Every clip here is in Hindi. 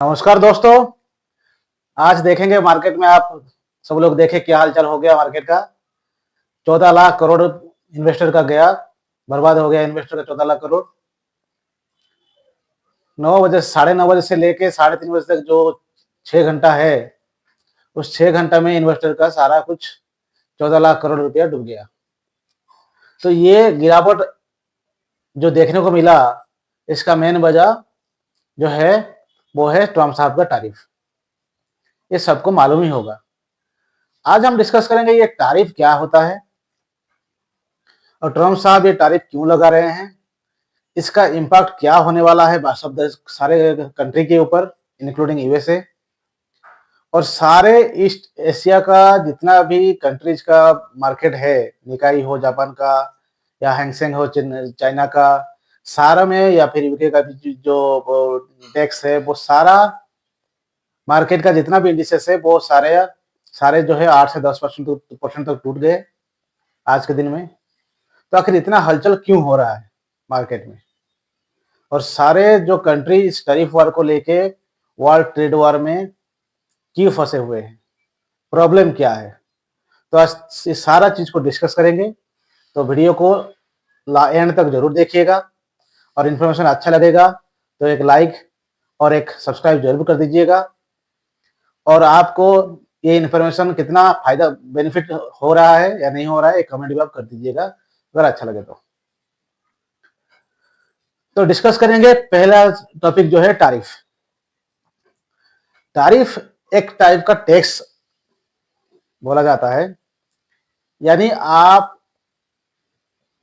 नमस्कार दोस्तों। आज देखेंगे मार्केट में। आप सब लोग देखें क्या हालचाल हो गया मार्केट का। 14 लाख करोड़ इन्वेस्टर का गया, बर्बाद हो गया इन्वेस्टर का 14 लाख करोड़। 9 बजे, 9:30 बजे से लेके 3:30 बजे तक जो 6 घंटा है, उस 6 घंटा में इन्वेस्टर का सारा कुछ 14 लाख करोड़ रुपया डूब गया। तो ये गिरावट जो देखने को मिला, इसका मेन वजह जो है वो है ट्रम्प साहब का टैरिफ। ये सबको मालूम ही होगा। आज हम डिस्कस करेंगे ये टैरिफ क्या होता है और ट्रम्प साहब ये टैरिफ क्यों लगा रहे हैं, इसका इम्पैक्ट क्या होने वाला है सब सारे कंट्री के ऊपर, इंक्लूडिंग यूएसए और सारे ईस्ट एशिया का जितना भी कंट्रीज का मार्केट है, निकाई हो जापान का या हैंगसेंग हो चाइना का, सारा में, या फिर यूके का भी जो टैक्स है, वो सारा मार्केट का जितना भी इंडिसेस है वो सारे सारे जो है 8 से 10% तक टूट गए आज के दिन में। तो आखिर इतना हलचल क्यों हो रहा है मार्केट में, और सारे जो कंट्री इस टैरिफ वार को लेके वर्ल्ड ट्रेड वार में क्यों फंसे हुए हैं, प्रॉब्लम क्या है। तो आज इस सारा चीज को डिस्कस करेंगे। तो वीडियो को एंड तक जरूर देखिएगा और इन्फॉर्मेशन अच्छा लगेगा तो एक लाइक और एक सब्सक्राइब जरूर कर दीजिएगा। और आपको ये इन्फॉर्मेशन कितना फायदा बेनिफिट हो रहा है या नहीं हो रहा है, एक कमेंट भी आप कर दीजिएगा अगर अच्छा लगे तो डिस्कस करेंगे। पहला टॉपिक जो है टैरिफ। टैरिफ एक टाइप का टैक्स बोला जाता है, यानी आप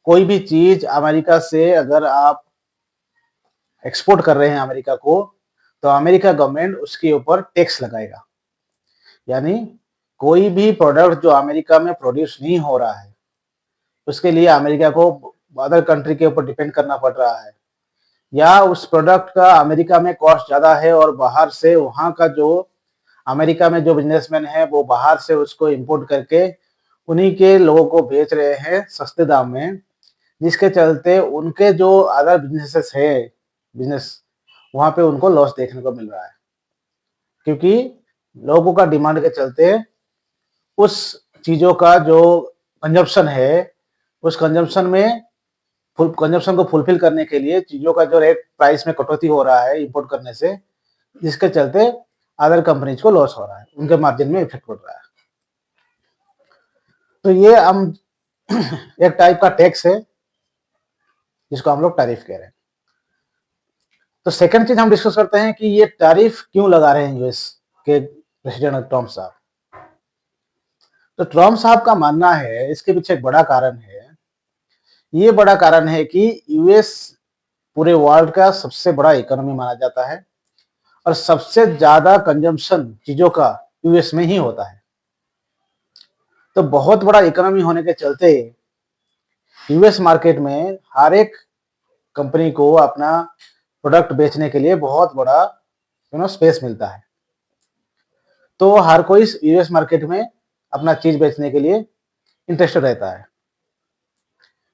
कोई भी चीज अमेरिका से अगर आप एक्सपोर्ट कर रहे हैं अमेरिका को, तो अमेरिका गवर्नमेंट उसके ऊपर टैक्स लगाएगा। यानी कोई भी प्रोडक्ट जो अमेरिका में प्रोड्यूस नहीं हो रहा है, उसके लिए अमेरिका को अदर कंट्री के ऊपर डिपेंड करना पड़ रहा है, या उस प्रोडक्ट का अमेरिका में कॉस्ट ज्यादा है और बाहर से वहां का जो अमेरिका में जो बिजनेसमैन है वो बाहर से उसको इंपोर्ट करके उन्हीं के लोगों को बेच रहे हैं सस्ते दाम में, जिसके चलते उनके जो अदर बिजनेसेस है बिजनेस, वहां पे उनको लॉस देखने को मिल रहा है, क्योंकि लोगों का डिमांड के चलते उस चीजों का जो कंजप्शन है, उस कंजप्शन को फुलफिल करने के लिए चीजों का जो रेट प्राइस में कटौती हो रहा है इंपोर्ट करने से, जिसके चलते अदर कंपनीज को लॉस हो रहा है, उनके मार्जिन में इफेक्ट पड़ रहा है। तो ये हम एक टाइप का टैक्स है जिसको हम लोग टैरिफ कह रहे हैं। तो सेकंड चीज हम डिस्कस करते हैं कि ये टैरिफ क्यों लगा रहे हैं यूएस के प्रेसिडेंट ट्रम्प साहब। तो ट्रम्प साहब का मानना है इसके पीछे एक बड़ा कारण है। ये बड़ा कारण है कि यूएस पूरे वर्ल्ड का सबसे बड़ा इकोनॉमी माना जाता है और सबसे ज्यादा कंजम्पशन चीजों का यूएस में ही होता है। तो बहुत बड़ा इकोनॉमी होने के चलते यूएस मार्केट में हर एक कंपनी को अपना प्रोडक्ट बेचने के लिए बहुत बड़ा स्पेस मिलता है। तो हर कोई यूएस मार्केट में अपना चीज बेचने के लिए इंटरेस्टेड रहता है,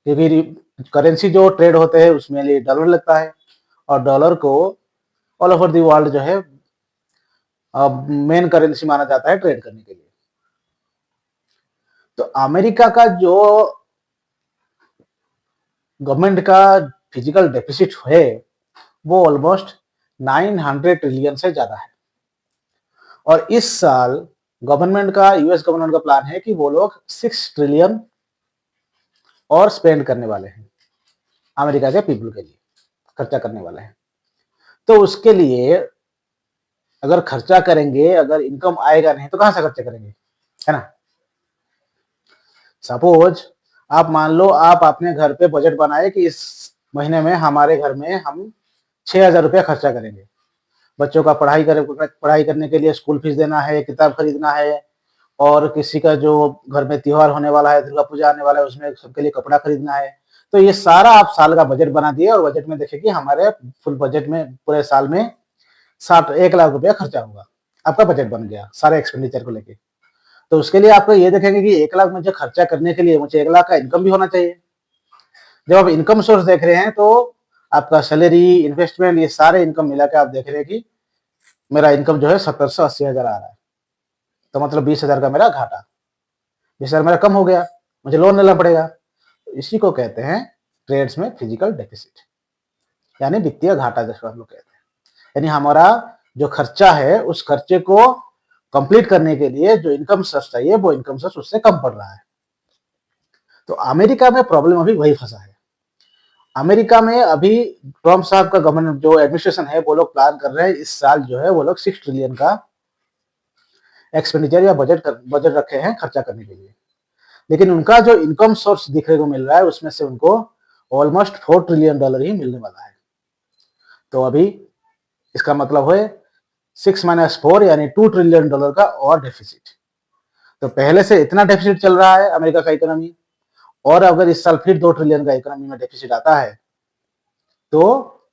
क्योंकि करेंसी जो ट्रेड होते हैं उसमें लिए डॉलर लगता है और डॉलर को ऑल ओवर दी वर्ल्ड जो है मेन करेंसी माना जाता है ट्रेड करने के लिए। तो अमेरिका का जो गवर्नमेंट का फिजिकल डेफिसिट है वो ऑलमोस्ट 900 ट्रिलियन से ज्यादा है, और इस साल गवर्नमेंट का, यूएस गवर्नमेंट का प्लान है कि वो लोग 6 ट्रिलियन और स्पेंड करने वाले हैं अमेरिका के पीपल के लिए, खर्चा करने वाले हैं। तो उसके लिए अगर खर्चा करेंगे, अगर इनकम आएगा नहीं तो कहां से खर्चा करेंगे, है ना। सपोज आप मान लो आप अपने घर पे बजट बनाए कि इस महीने में हमारे घर में हम 6,000 रुपया खर्चा करेंगे, बच्चों का पढ़ाई करने के लिए स्कूल फीस देना है, किताब खरीदना है, और किसी का जो घर में त्योहार होने वाला है, दुर्गा पूजा आने वाला है, उसमें सबके लिए कपड़ा खरीदना है। तो ये सारा आप साल का बजट बना दिए और बजट में देखे कि हमारे फुल बजट में पूरे साल में 1 लाख रुपया खर्चा होगा। आपका बजट बन गया सारे एक्सपेंडिचर को लेके। तो उसके लिए आपको ये देखेंगे कि 1 लाख मुझे खर्चा करने के लिए मुझे 1 लाख का इनकम भी होना चाहिए। जब आप इनकम सोर्स देख रहे हैं तो आपका सैलरी, इन्वेस्टमेंट, ये सारे इनकम मिला के आप देख रहे हैं कि मेरा इनकम जो है 70 से 80 हजार आ रहा है, तो मतलब 20 हजार का मेरा घाटा, 20 हजार मेरा कम हो गया, मुझे लोन लेना पड़ेगा। इसी को कहते हैं ट्रेड्स में फिजिकल डेफिसिट, यानी वित्तीय घाटा जिसको हम लोग कहते हैं। यानी हमारा जो खर्चा है उस खर्चे को कंप्लीट करने के लिए जो इनकम सोर्स चाहिए वो इनकम सोर्स उससे कम पड़ रहा है। तो अमेरिका में प्रॉब्लम अभी वही फंसा है। अमेरिका में अभी ट्रम्प साहब का गवर्नमेंट जो एडमिनिस्ट्रेशन है वो लोग प्लान कर रहे हैं इस साल जो है वो लोग 6 ट्रिलियन का एक्सपेंडिचर या बजट रखे हैं खर्चा करने के लिए। लेकिन उनका जो इनकम सोर्स दिखने को मिल रहा है उसमें से उनको ऑलमोस्ट $4 ट्रिलियन ही मिलने वाला है। तो अभी इसका मतलब है 6 - 4 यानी $2 ट्रिलियन का और डेफिसिट। तो पहले से इतना डेफिसिट चल रहा है अमेरिका का इकोनॉमी, और अगर इस साल फिर $2 ट्रिलियन का इकोनॉमी में डेफिसिट आता है तो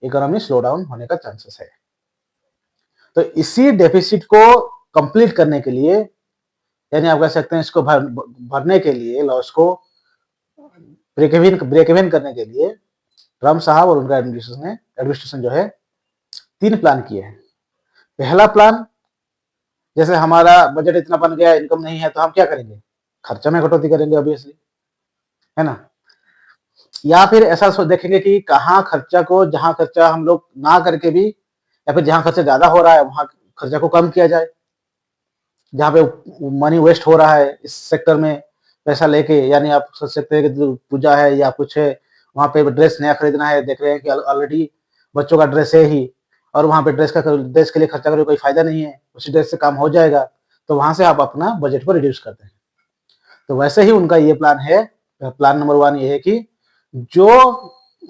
इकोनॉमी स्लो डाउन होने का चांसेस है। तो इसी डेफिसिट को कंप्लीट करने के लिए, यानी आप कह सकते हैं इसको भरने के लिए, लॉस को ब्रेक इवन करने के लिए ट्रम्प साहब और उनका एडमिनिस्ट्रेशन जो है 3 प्लान किए हैं। पहला प्लान, जैसे हमारा बजट इतना बन गया, इनकम नहीं है, तो हम क्या करेंगे? खर्चा में कटौती करेंगे ऑब्वियसली, है ना। या फिर ऐसा देखेंगे कि कहाँ खर्चा को, जहां खर्चा हम लोग ना करके भी, या फिर जहां खर्चा ज्यादा हो रहा है वहां खर्चा को कम किया जाए। जहां पे मनी वेस्ट हो रहा है इस सेक्टर में पैसा लेके, यानी आप सोच सकते हैं कि पूजा है या कुछ है, वहां पे ड्रेस नया खरीदना है, देख रहे हैं कि ऑलरेडी बच्चों का ड्रेस है ही, और वहां पे ड्रेस के लिए खर्चा करने कोई फायदा नहीं है, उसी ड्रेस से काम हो जाएगा, तो वहां से आप अपना बजट को रिड्यूस करते हैं। तो वैसे ही उनका ये प्लान है। प्लान नंबर 1 ये है कि जो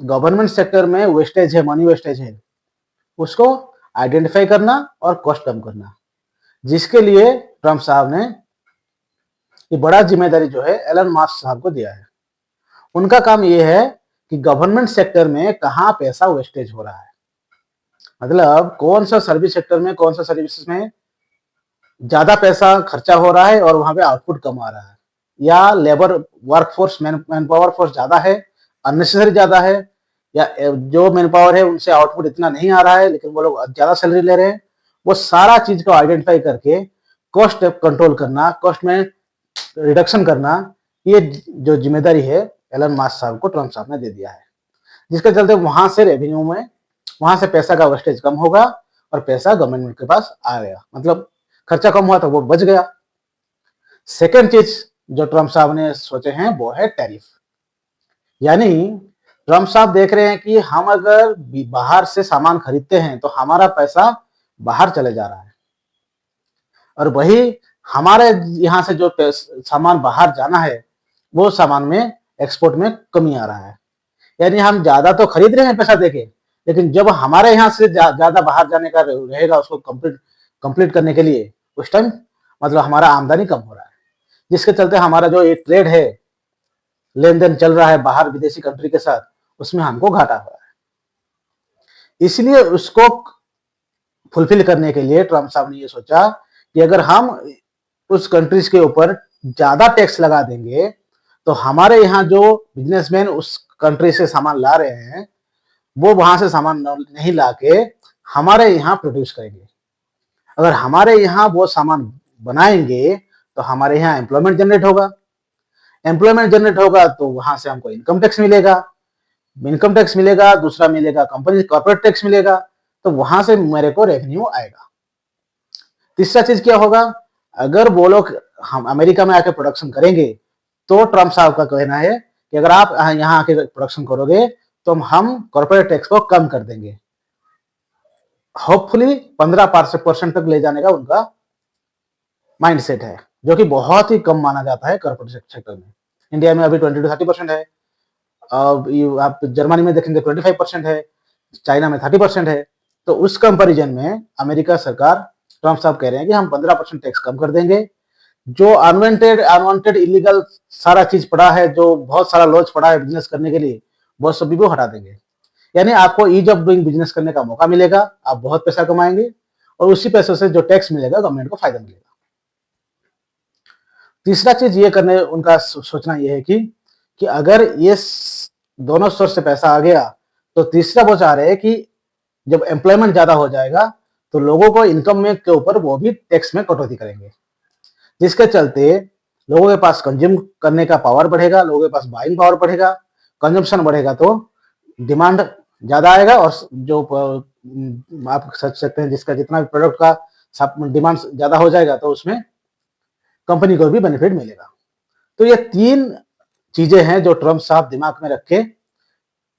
गवर्नमेंट सेक्टर में वेस्टेज है, मनी वेस्टेज है, उसको आइडेंटिफाई करना और कॉस्ट कम करना, जिसके लिए ट्रम्प साहब ने ये बड़ा जिम्मेदारी जो है एलन मस्क साहब को दिया है। उनका काम ये है कि गवर्नमेंट सेक्टर में कहाँ पैसा वेस्टेज हो रहा है, मतलब कौन सा सर्विस सेक्टर में, कौन सा सर्विस में ज्यादा पैसा खर्चा हो रहा है और वहां पे आउटपुट कम आ रहा है, या labour workforce man power force ज्यादा है, अननेसेसरी ज्यादा है, या जो मैन पावर है उनसे आउटपुट इतना नहीं आ रहा है लेकिन वो लोग ज्यादा सैलरी ले रहे हैं। वो सारा चीज को आइडेंटिफाई करके कॉस्ट कंट्रोल करना, कॉस्ट में रिडक्शन करना, ये जो जिम्मेदारी है एलन मस्क साहब को ट्रम्प साहब ने दे दिया है, जिसके चलते वहां से रेवेन्यू में, वहां से पैसा का वेस्टेज कम होगा और पैसा गवर्नमेंट के पास आ गया, मतलब खर्चा कम हुआ तो वो बच गया। सेकेंड चीज जो ट्रम्प साहब ने सोचे हैं वो है टैरिफ। यानी ट्रम्प साहब देख रहे हैं कि हम अगर बाहर से सामान खरीदते हैं तो हमारा पैसा बाहर चले जा रहा है, और वही हमारे यहाँ से जो सामान बाहर जाना है वो सामान में एक्सपोर्ट में कमी आ रहा है। यानी हम ज्यादा तो खरीद रहे हैं पैसा देके, लेकिन जब हमारे यहाँ से ज्यादा बाहर जाने का रहेगा उसको कंप्लीट करने के लिए, उस टाइम मतलब हमारा आमदनी कम हो रहा है, जिसके चलते हमारा जो ये ट्रेड है, लेन देन चल रहा है बाहर विदेशी कंट्री के साथ, उसमें हमको घाटा हो रहा है। इसलिए उसको फुलफिल करने के लिए ट्रम्प साहब ने ये सोचा कि अगर हम उस कंट्रीज के ऊपर ज्यादा टैक्स लगा देंगे तो हमारे यहाँ जो बिजनेसमैन उस कंट्री से सामान ला रहे हैं वो वहां से सामान नहीं लाके हमारे यहाँ प्रोड्यूस करेंगे। अगर हमारे यहाँ वो सामान बनाएंगे तो हमारे यहाँ एम्प्लॉयमेंट जनरेट होगा, एम्प्लॉयमेंट जनरेट होगा तो वहां से हमको इनकम टैक्स मिलेगा, दूसरा मिलेगा कंपनी कॉर्पोरेट टैक्स मिलेगा, तो वहां से मेरे को रेवेन्यू आएगा। तीसरा चीज क्या होगा, अगर वो लोग हम अमेरिका में आके प्रोडक्शन करेंगे तो ट्रम्प साहब का कहना है कि अगर आप यहाँ आके प्रोडक्शन करोगे तो हम कॉर्पोरेट टैक्स को कम कर देंगे, होपफुली 15% तक ले जाने का उनका माइंडसेट है, जो कि बहुत ही कम माना जाता है कॉर्पोरेट सेक्टर में। इंडिया में अभी 20 to 30% है, आप जर्मनी में देखेंगे 25% है, चाइना में 30% है। तो उस कंपैरिजन में अमेरिका सरकार, ट्रम्प साहब कह रहे हैं कि हम 15% टैक्स कम कर देंगे, जो अनवांटेड इलीगल सारा चीज पड़ा है, जो बहुत सारा लॉज पड़ा है बिजनेस करने के लिए, वो सभी को हटा देंगे। यानी आपको ईज ऑफ डूइंग बिजनेस करने का मौका मिलेगा, आप बहुत पैसा कमाएंगे और उसी पैसों से जो टैक्स मिलेगा गवर्नमेंट को फायदा मिलेगा। तीसरा चीज ये करने उनका सोचना ये है कि अगर ये दोनों सोर्स से पैसा आ गया तो तीसरा वो चाह रहे हैं कि जब एम्प्लॉयमेंट ज्यादा हो जाएगा तो लोगों को इनकम में के ऊपर वो भी टैक्स में कटौती करेंगे, जिसके चलते लोगों के पास कंज्यूम करने का पावर बढ़ेगा, लोगों के पास बाइंग पावर बढ़ेगा, कंजम्पशन बढ़ेगा तो डिमांड ज्यादा आएगा, और जो आप सोच सकते हैं जिसका जितना भी प्रोडक्ट का डिमांड ज्यादा हो जाएगा तो उसमें कंपनी को भी बेनिफिट मिलेगा। तो ये 3 चीजें हैं जो ट्रम्प साहब दिमाग में रख के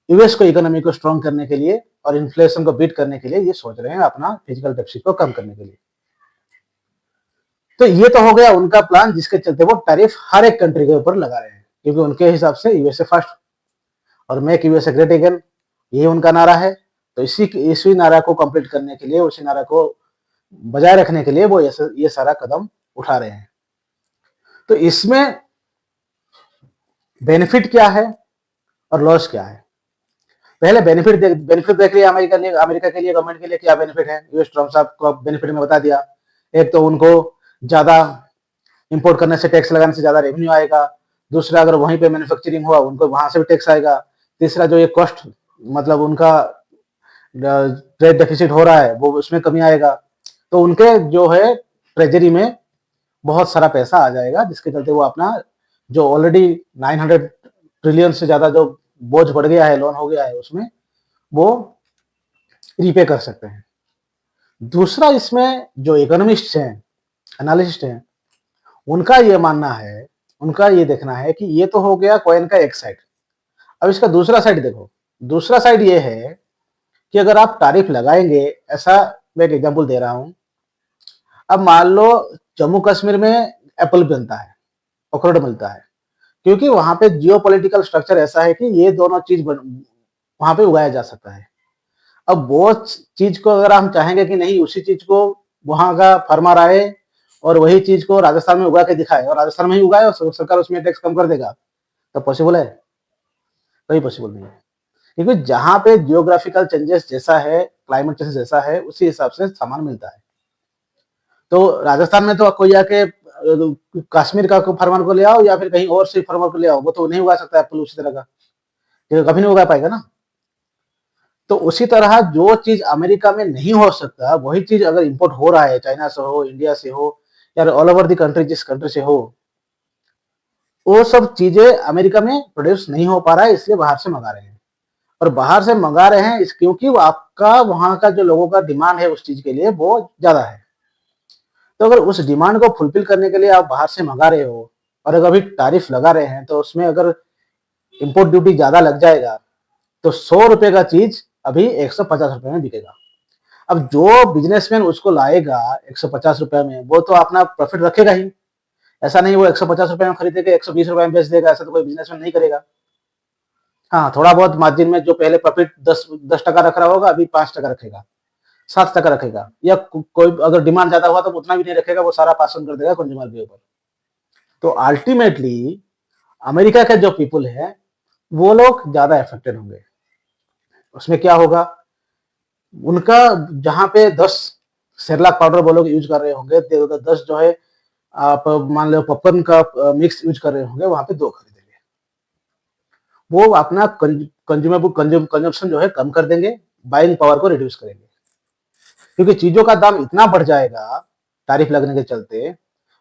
यूएस को इकोनॉमी को स्ट्रॉन्ग करने के लिए और इन्फ्लेशन को बीट करने के लिए ये सोच रहे हैं, अपना फिजिकल डेफिसिट को कम करने के लिए। तो ये तो हो गया उनका प्लान, जिसके चलते वो टैरिफ हर एक कंट्री के ऊपर लगा रहे हैं, क्योंकि उनके हिसाब से यूएसए फर्स्ट और मेक यूएसए ग्रेट अगेन, ये उनका नारा है। तो इसी नारा को कंप्लीट करने के लिए, उसी नारा को बजाय रखने के लिए वो ये सारा कदम उठा रहे हैं। तो इसमें बेनिफिट क्या है और लॉस क्या है? पहले बेनिफिट देख लिया अमेरिका के लिए गवर्नमेंट के लिए क्या बेनिफिट है। यूएस ट्रम्प साहब को बेनिफिट में बता दिया। एक तो उनको ज्यादा इंपोर्ट करने से, टैक्स लगाने से ज्यादा रेवेन्यू आएगा। दूसरा, अगर वहीं पे मैन्युफैक्चरिंग हुआ उनको वहां से भी टैक्स आएगा। तीसरा, जो ये कॉस्ट मतलब उनका ट्रेड डेफिसिट हो रहा है वो उसमें कमी आएगा। तो उनके जो है ट्रेजरी में बहुत सारा पैसा आ जाएगा, जिसके चलते वो अपना जो ऑलरेडी 900 ट्रिलियन से ज्यादा जो बोझ बढ़ गया है, लोन हो गया है, उसमें वो रीपे कर सकते हैं। दूसरा, इसमें जो इकोनॉमिस्ट हैं, एनालिस्ट हैं, उनका ये मानना है, उनका ये देखना है कि ये तो हो गया कॉइन का एक साइड। अब इसका दूसरा साइड देखो। दूसरा साइड ये है कि अगर आप टैरिफ लगाएंगे, ऐसा मैं एक एग्जांपल दे रहा हूं। अब मान लो जम्मू कश्मीर में एप्पल बनता है, अखरोट मिलता है, क्योंकि वहां पे जियोपॉलिटिकल स्ट्रक्चर ऐसा है कि ये दोनों चीज वहां पे उगाया जा सकता है। अब वो चीज को अगर हम चाहेंगे कि नहीं, उसी चीज को वहां का फार्मर आए और वही चीज को राजस्थान में उगा के दिखाए और राजस्थान में ही उगाए और सरकार उसमें टैक्स कम कर देगा, तो पॉसिबल है? कोई पॉसिबल नहीं है। क्योंकि जहां पे जियोग्राफिकल चेंजेस जैसा है, क्लाइमेट चेंजेस जैसा है, उसी हिसाब से सामान मिलता है। तो राजस्थान में तो कोई आके कश्मीर का फार्मर को ले आओ या फिर कहीं और से फार्मर को ले आओ, वो तो नहीं उगा सकता एप्पल उसी तरह का, क्योंकि कभी नहीं उगा पाएगा ना। तो उसी तरह जो चीज अमेरिका में नहीं हो सकता, वही चीज अगर इंपोर्ट हो रहा है, चाइना से हो, इंडिया से हो, या ऑल ओवर दी कंट्री, जिस कंट्री से हो, वो सब चीजें अमेरिका में प्रोड्यूस नहीं हो पा रहा है, इसलिए बाहर से मंगा रहे हैं। और बाहर से मंगा रहे हैं क्योंकि वो आपका वहां का जो लोगों का डिमांड है उस चीज के लिए वो ज्यादा है। तो अगर उस डिमांड को फुलफिल करने के लिए आप बाहर से मंगा रहे हो और अगर अभी टैरिफ लगा रहे हैं, तो उसमें अगर इंपोर्ट ड्यूटी ज्यादा लग जाएगा तो 100 रुपए का चीज अभी 150 रुपए में बिकेगा। अब जो बिजनेसमैन उसको लाएगा 150 रुपए में, वो तो अपना प्रॉफिट रखेगा ही। ऐसा नहीं वो 150 रुपए में खरीदेगा 120 रुपए में बेच देगा, ऐसा तो कोई बिजनेसमैन नहीं करेगा। हाँ, थोड़ा बहुत मार्जिन में जो पहले प्रॉफिट 10% रख रहा होगा, अभी 5% रखेगा, 7% रखेगा, या कोई अगर डिमांड ज्यादा हुआ तो उतना भी नहीं रखेगा, वो सारा पास ऑन कर देगा कंज्यूमर के ऊपर। तो अल्टीमेटली अमेरिका के जो पीपल है वो लोग ज्यादा अफेक्टेड होंगे। उसमें क्या होगा, उनका जहां पे 10 सेरेलैक पाउडर वो लोग यूज कर रहे होंगे, 10 जो है आप मान लो पॉपकॉर्न का मिक्स यूज कर रहे होंगे, वहां पे 2 खरीदेंगे। वो अपना कंज्यूमशन जो है कम कर देंगे, बाइंग पावर को रिड्यूस करेंगे, क्योंकि चीजों का दाम इतना बढ़ जाएगा टैरिफ लगने के चलते,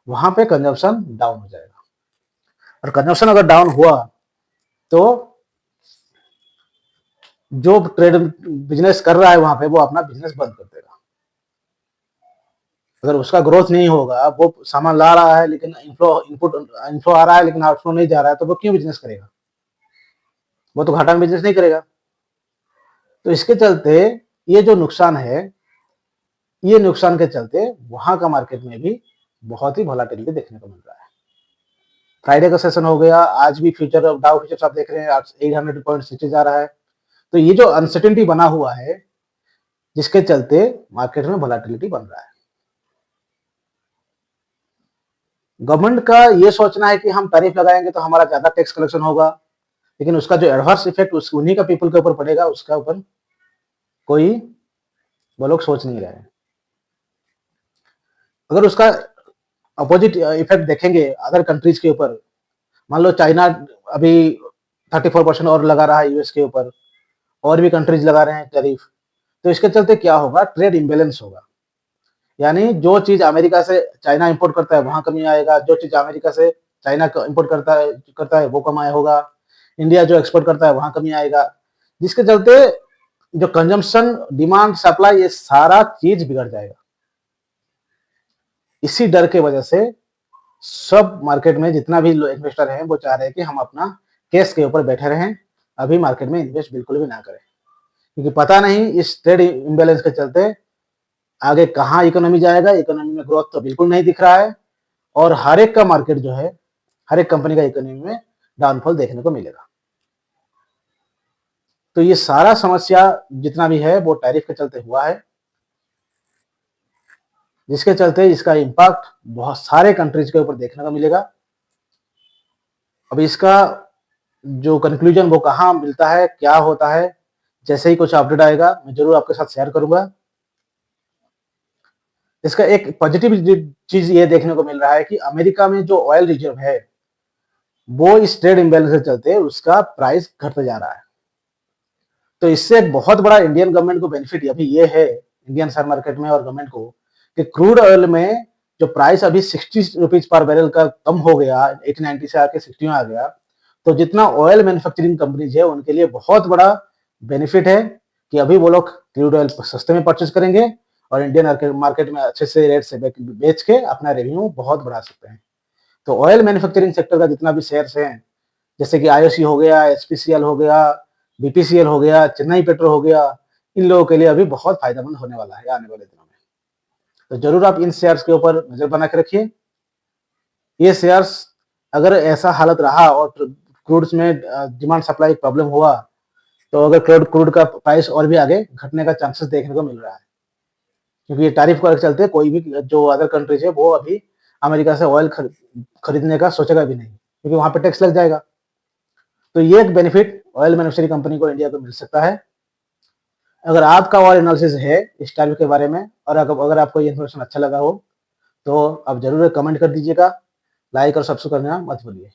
वहां पे कंजम्पशन डाउन हो जाएगा। और कंजम्पशन अगर डाउन हुआ तो जो ट्रेड बिजनेस कर रहा है वहां पे, वो अपना बिजनेस बंद कर देगा। अगर उसका ग्रोथ नहीं होगा, वो सामान ला रहा है लेकिन इनफ्लो आ रहा है लेकिन आउटफ्लो नहीं जा रहा है, तो वो क्यों बिजनेस करेगा? वो तो घाटा में बिजनेस नहीं करेगा। तो इसके चलते ये जो नुकसान है, ये नुकसान के चलते वहां का मार्केट में भी बहुत ही वोलेटिलिटी देखने को मिल रहा है। फ्राइडे का सेशन हो गया, आज भी फ्यूचर डाउ फ्यूचर्स आप देख रहे हैं 800 पॉइंट नीचे जा रहा है। तो ये जो अनसर्टेनिटी बना हुआ है, जिसके चलते मार्केट में वोलेटिलिटी बन रहा है। गवर्नमेंट का ये सोचना है कि हम टैरिफ लगाएंगे तो हमारा ज्यादा टैक्स कलेक्शन होगा, लेकिन उसका जो एडवर्स इफेक्ट उन्हीं का पीपल के ऊपर पड़ेगा, उसका ऊपर कोई वो लोग सोच नहीं रहे हैं। अगर उसका अपोजिट इफेक्ट देखेंगे अदर कंट्रीज के ऊपर, मान लो चाइना अभी 34% और लगा रहा है यूएस के ऊपर, और भी कंट्रीज लगा रहे हैं टैरिफ, तो इसके चलते क्या होगा, ट्रेड इम्बेलेंस होगा। यानी जो चीज अमेरिका से चाइना इंपोर्ट करता है वहां कमी आएगा, जो चीज अमेरिका से चाइना इंपोर्ट करता है वो कम आया होगा, इंडिया जो एक्सपोर्ट करता है वहां कमी आएगा, जिसके चलते जो कंजम्पशन, डिमांड, सप्लाई, ये सारा चीज बिगड़ जाएगा। इसी डर के वजह से सब मार्केट में जितना भी इन्वेस्टर हैं वो चाह रहे हैं कि हम अपना कैश के ऊपर बैठे रहें, अभी मार्केट में इन्वेस्ट बिल्कुल भी ना करें, क्योंकि पता नहीं इस ट्रेड इम्बेलेंस के चलते आगे कहाँ इकोनॉमी जाएगा। इकोनॉमी में ग्रोथ तो बिल्कुल नहीं दिख रहा है, और हर एक का मार्केट जो है, हर एक कंपनी का इकोनॉमी में डाउनफॉल देखने को मिलेगा। तो ये सारा समस्या जितना भी है वो टैरिफ के चलते हुआ है, जिसके चलते इसका इम्पैक्ट बहुत सारे कंट्रीज के ऊपर देखने को मिलेगा। अब इसका जो कंक्लूजन वो कहाँ मिलता है, क्या होता है, जैसे ही कुछ अपडेट आएगा मैं जरूर आपके साथ शेयर करूंगा। इसका एक पॉजिटिव चीज ये देखने को मिल रहा है कि अमेरिका में जो ऑयल रिजर्व है वो इस ट्रेड इम्बैलेंस के चलते उसका प्राइस घटता जा रहा है। तो इससे एक बहुत बड़ा इंडियन गवर्नमेंट को बेनिफिट अभी ये है, इंडियन शेयर मार्केट में और गवर्नमेंट को, कि क्रूड ऑयल में जो प्राइस अभी 60 रुपीज पर बैरल का कम हो गया, 80-90 से आके 60 में आ गया, तो जितना ऑयल मैन्युफैक्चरिंग कंपनीज है उनके लिए बहुत बड़ा बेनिफिट है कि अभी वो लोग क्रूड ऑयल सस्ते में परचेज करेंगे और इंडियन मार्केट में अच्छे से रेट से बेच के अपना रेवेन्यू बहुत बढ़ा सकते हैं। तो ऑयल मैन्युफैक्चरिंग सेक्टर का जितना भी शेयर्स हैं, जैसे कि आईओसी हो गया, एचपीसीएल हो गया, बीपीसीएल हो गया, चेन्नई पेट्रो हो गया, इन लोगों के लिए अभी बहुत फायदेमंद होने वाला है आने वाले दिनों में। तो जरूर आप इन शेयर्स के ऊपर नजर बना के रखिए। ये शेयर्स अगर ऐसा हालत रहा और क्रूड्स में डिमांड सप्लाई प्रॉब्लम हुआ, तो अगर क्रूड का प्राइस और भी आगे घटने का चांसेस देखने को मिल रहा है, क्योंकि ये टैरिफ के चलते कोई भी जो अदर कंट्रीज है वो अभी अमेरिका से ऑयल खरीदने का सोचेगा भी नहीं, क्योंकि वहां पे टैक्स लग जाएगा। तो ये एक बेनिफिट ऑयल मैन्युफैक्चरिंग कंपनी को इंडिया को मिल सकता है। अगर आपका और एनालिसिस है इस टैरिफ के बारे में, और अगर आपको ये इन्फॉर्मेशन अच्छा लगा हो तो आप जरूर कमेंट कर दीजिएगा, लाइक और सब्सक्राइब करना मत भूलिए।